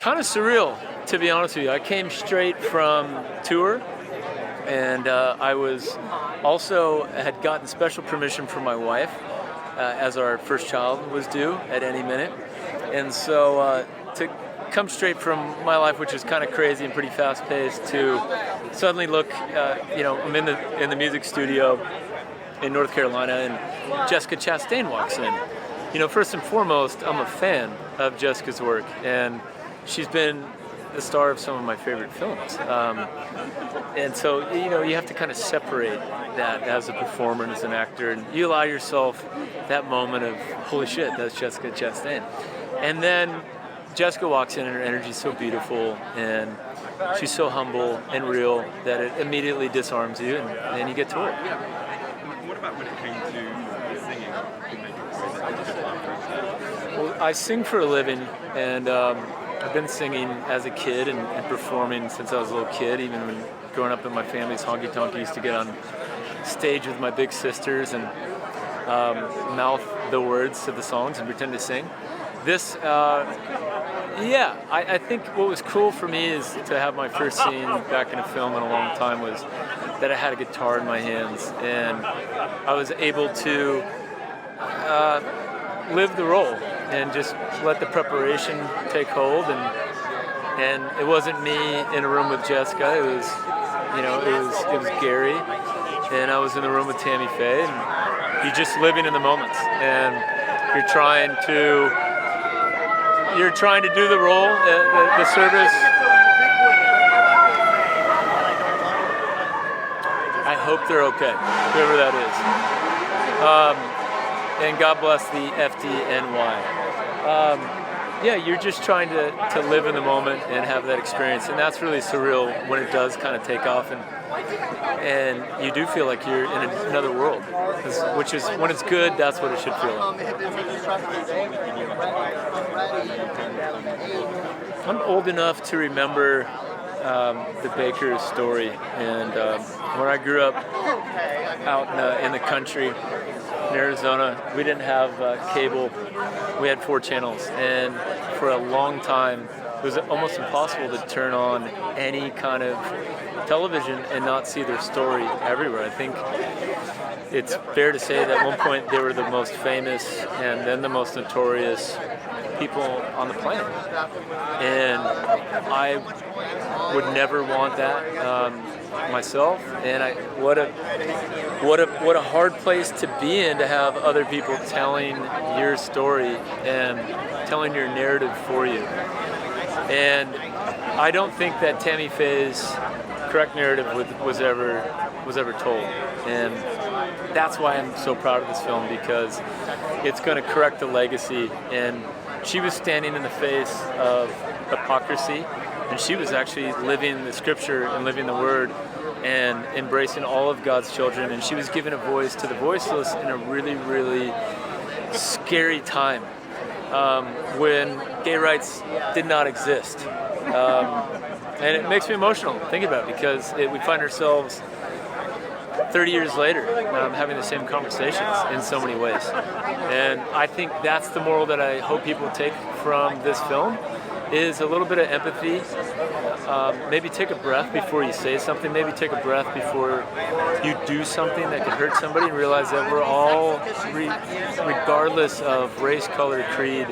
Kind of surreal, to be honest with you. I came straight from tour, and I was also had gotten special permission from my wife, as our first child was due at any minute, and so to come straight from my life, which is kind of crazy and pretty fast-paced, to suddenly look, I'm in the music studio in North Carolina, and Jessica Chastain walks in. First and foremost, I'm a fan of Jessica's work, and she's been the star of some of my favorite films. And so, you have to kind of separate that as a performer and as an actor, and you allow yourself that moment of, holy shit, that's Jessica Chastain. And then Jessica walks in and her energy's so beautiful, and she's so humble and real that it immediately disarms you, and you get to work. What about when it came to singing? Well, I sing for a living, and I've been singing as a kid and performing since I was a little kid. Even when growing up in my family's honky-tonk, I used to get on stage with my big sisters and mouth the words to the songs and pretend to sing. This, I think what was cool for me is to have my first scene back in a film in a long time was that I had a guitar in my hands, and I was able to live the role and just let the preparation take hold, and it wasn't me in a room with Jessica. It was, it was Gary, and I was in the room with Tammy Faye, and you're just living in the moments, and you're trying to do the role, the service. I hope they're okay, whoever that is. And God bless the FDNY. You're just trying to live in the moment and have that experience, and that's really surreal when it does kind of take off, and you do feel like you're in another world, which is, when it's good, that's what it should feel like. I'm old enough to remember the Bakker story, and when I grew up out in the country in Arizona, we didn't have cable. We had 4 channels, and for a long time it was almost impossible to turn on any kind of television and not see their story everywhere. I think it's fair to say that at one point they were the most famous and then the most notorious people on the planet, and I would never want that myself. And what a hard place to be in, to have other people telling your story and telling your narrative for you. And I don't think that Tammy Faye's correct narrative was ever told, and that's why I'm so proud of this film, because it's going to correct the legacy. And she was standing in the face of hypocrisy, and she was actually living the scripture and living the word and embracing all of God's children, and she was giving a voice to the voiceless in a really, really scary time when gay rights did not exist. And it makes me emotional thinking about it, because we find ourselves 30 years later having the same conversations in so many ways. And I think that's the moral that I hope people take from this film, is a little bit of empathy. Maybe take a breath before you say something. Maybe take a breath before you do something that could hurt somebody, and realize that we're all, regardless of race, color, creed,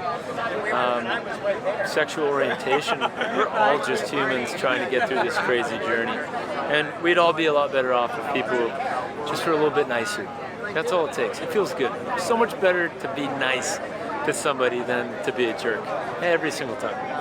sexual orientation, we're all just humans trying to get through this crazy journey. And we'd all be a lot better off if people just were a little bit nicer. That's all it takes. It feels good. So much better to be nice to somebody than to be a jerk every single time.